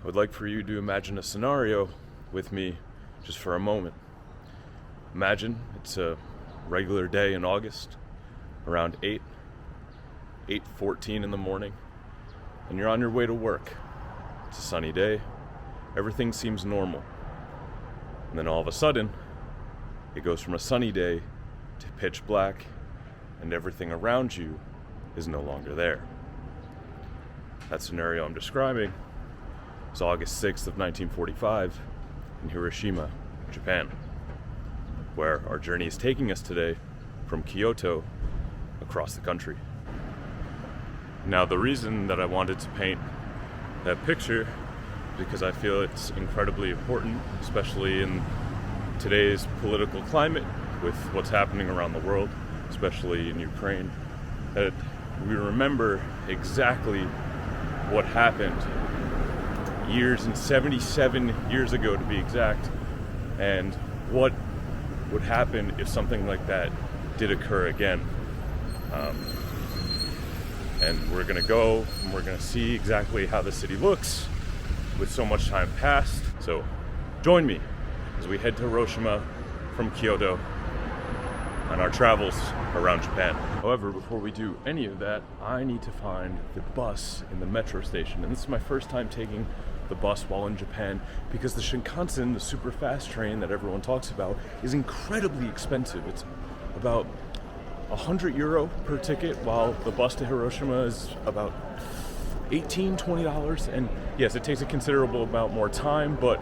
I would like for you to imagine a scenario with me just for a moment. Imagine it's a regular day in August, around 8:14 in the morning, and you're on your way to work. It's a sunny day, everything seems normal. And then all of a sudden, it goes from a sunny day to pitch black, and everything around you is no longer there. That scenario I'm describing is August 6th of 1945 in Hiroshima, Japan, where our journey is taking us today from Kyoto across the country. Now, the reason that I wanted to paint that picture is because I feel it's incredibly important, especially in today's political climate with what's happening around the world, especially in Ukraine, that we remember exactly what happened 77 years ago to be exact, and what would happen if something like that did occur again. And we're gonna go and we're gonna see exactly how the city looks with so much time passed. So join me as we head to Hiroshima from Kyoto on our travels around Japan. However, before we do any of that, I need to find the bus in the metro station. And this is my first time taking the bus while in Japan, because the Shinkansen, the super fast train that everyone talks about, is incredibly expensive. It's about €100 per ticket, while the bus to Hiroshima is about $18-20. And yes, it takes a considerable amount more time, but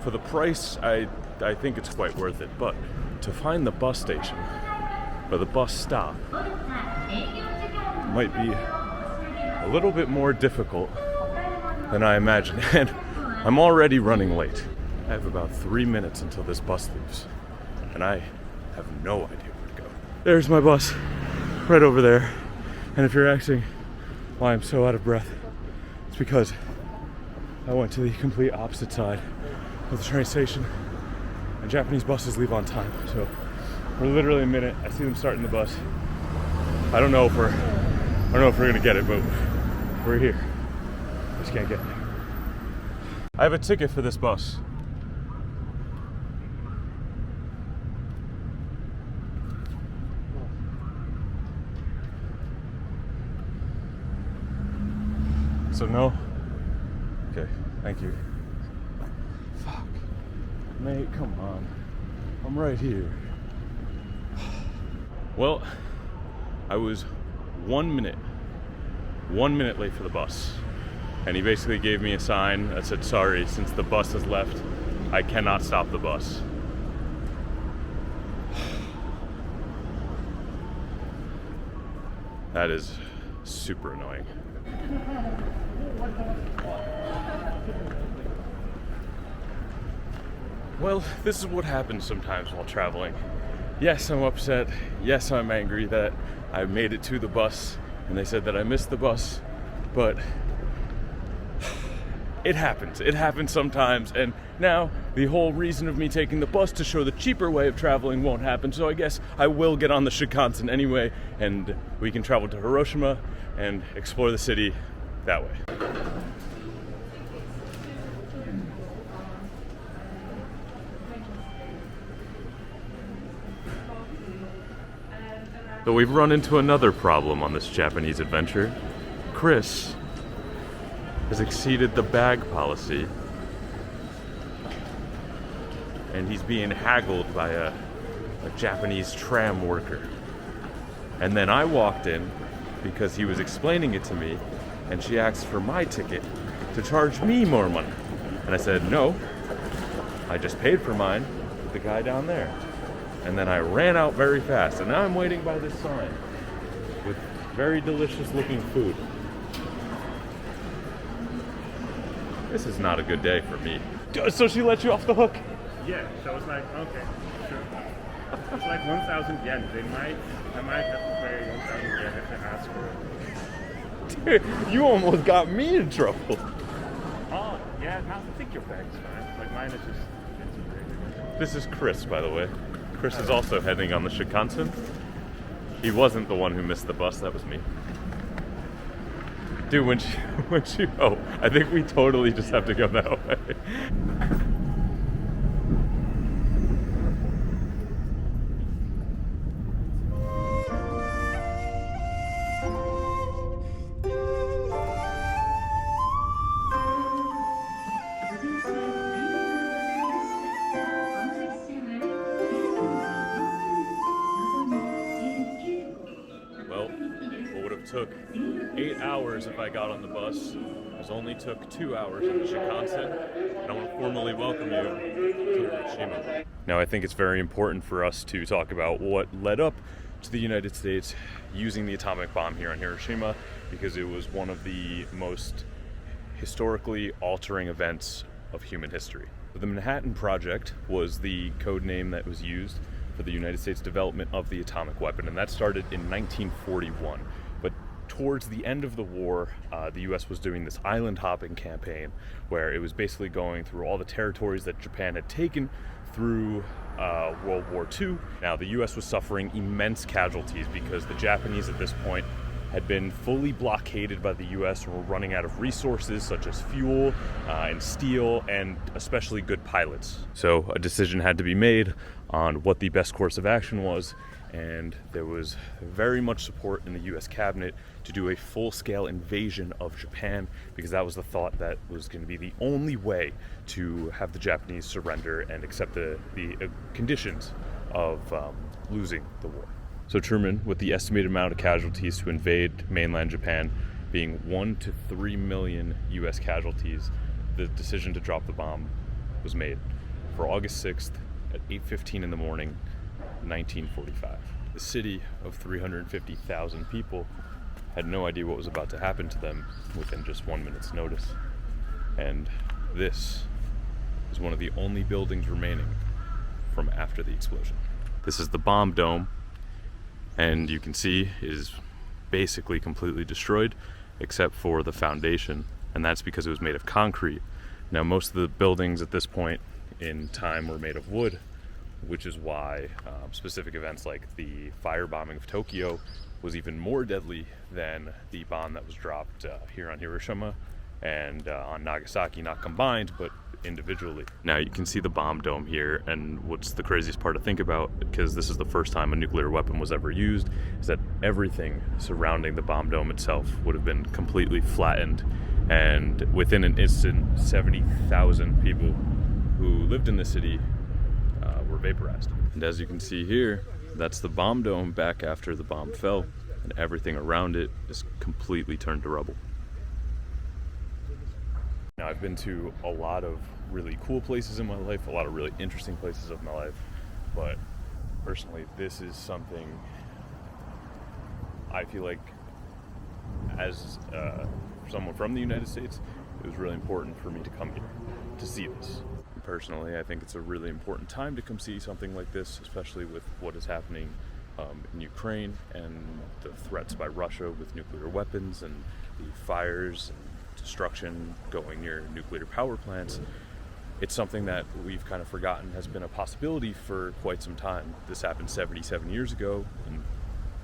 for the price, I think it's quite worth it. But to find the bus station, or the bus stop, might be a little bit more difficult than I imagined. And I'm already running late. I have about 3 minutes until this bus leaves, and I have no idea where to go. There's my bus, right over there. And if you're asking why I'm so out of breath, it's because I went to the complete opposite side of the train station, and Japanese buses leave on time. So we're literally a minute. I see them starting the bus. I don't know if we're gonna get it, but we're here. Just can't get there. I have a ticket for this bus. So no? Okay, thank you. Fuck. Mate, come on. I'm right here. Well, I was 1 minute late for the bus. And he basically gave me a sign that said, sorry, since the bus has left, I cannot stop the bus. That is super annoying. Well, this is what happens sometimes while traveling. Yes, I'm upset. Yes, I'm angry that I made it to the bus and they said that I missed the bus, but it happens. It happens sometimes, and now the whole reason of me taking the bus to show the cheaper way of traveling won't happen, so I guess I will get on the Shinkansen anyway, and we can travel to Hiroshima and explore the city that way. But we've run into another problem on this Japanese adventure. Chris has exceeded the bag policy, and he's being haggled by a Japanese tram worker. And then I walked in because he was explaining it to me, and she asked for my ticket to charge me more money. And I said, no, I just paid for mine with the guy down there. And then I ran out very fast, and now I'm waiting by this sign with very delicious looking food. This is not a good day for me. So she let you off the hook? Yeah, so I was like, okay, sure. It's like 1,000 yen. I might have to pay 1,000 yen if I ask for it. Dude, you almost got me in trouble. Oh, yeah, I think your bag's fine. Like mine is just big. This is Chris, by the way. Chris is also heading on the Shinkansen. He wasn't the one who missed the bus, that was me. Dude, when she, oh, I think we totally just have to go that way. Well, what would have took 8 hours if I got on the bus has only took 2 hours in the Shinkansen, and I want to formally welcome you to Hiroshima. Now, I think it's very important for us to talk about what led up to the United States using the atomic bomb here on Hiroshima, because it was one of the most historically altering events of human history. The Manhattan Project was the code name that was used for the United States development of the atomic weapon, and that started in 1941. But towards the end of the war, the US was doing this island hopping campaign where it was basically going through all the territories that Japan had taken through World War II. Now, the US was suffering immense casualties because the Japanese at this point had been fully blockaded by the US and were running out of resources such as fuel and steel, and especially good pilots. So a decision had to be made on what the best course of action was, and there was very much support in the US cabinet to do a full-scale invasion of Japan, because that was the thought that was going to be the only way to have the Japanese surrender and accept the conditions of losing the war. So Truman, with the estimated amount of casualties to invade mainland Japan being 1 to 3 million US casualties, the decision to drop the bomb was made for August 6th at 8:15 in the morning, 1945. The city of 350,000 people had no idea what was about to happen to them within just 1 minute's notice. And this is one of the only buildings remaining from after the explosion. This is the bomb dome, and you can see it is basically completely destroyed except for the foundation, and that's because it was made of concrete. Now, most of the buildings at this point in time were made of wood, which is why specific events like the firebombing of Tokyo was even more deadly than the bomb that was dropped here on Hiroshima and on Nagasaki, not combined, but individually. Now you can see the bomb dome here, and what's the craziest part to think about, because this is the first time a nuclear weapon was ever used, is that everything surrounding the bomb dome itself would have been completely flattened, and within an instant 70,000 people who lived in the city were vaporized. And as you can see here, that's the bomb dome back after the bomb fell, and everything around it is completely turned to rubble. Now, I've been to a lot of really cool places in my life, a lot of really interesting places of my life, but personally, this is something I feel like, as someone from the United States, it was really important for me to come here to see this. Personally, I think it's a really important time to come see something like this, especially with what is happening in Ukraine and the threats by Russia with nuclear weapons and the fires and destruction going near nuclear power plants. It's something that we've kind of forgotten has been a possibility for quite some time. This happened 77 years ago, and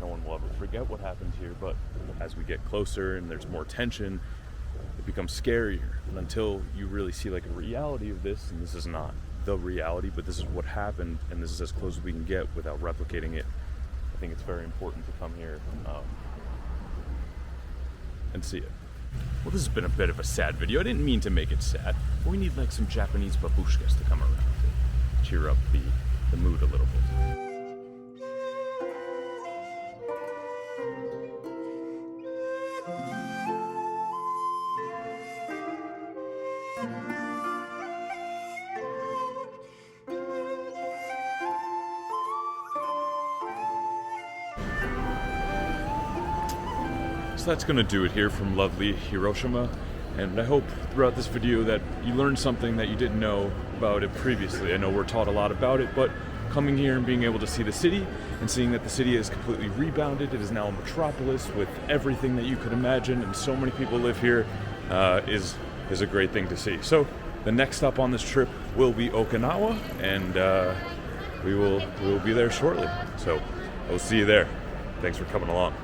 no one will ever forget what happened here, but as we get closer and there's more tension, it becomes scarier. And until you really see like a reality of this, and this is not the reality, but this is what happened, and this is as close as we can get without replicating it, I think it's very important to come here and see it. Well, this has been a bit of a sad video. I didn't mean to make it sad, but we need like some Japanese babushkas to come around to cheer up the mood a little bit. So that's going to do it here from lovely Hiroshima, and I hope throughout this video that you learned something that you didn't know about it previously. I know we're taught a lot about it, but coming here and being able to see the city and seeing that the city is completely rebounded, it is now a metropolis with everything that you could imagine, and so many people live here, is a great thing to see. So the next stop on this trip will be Okinawa, and we will be there shortly. So I will see you there. Thanks for coming along.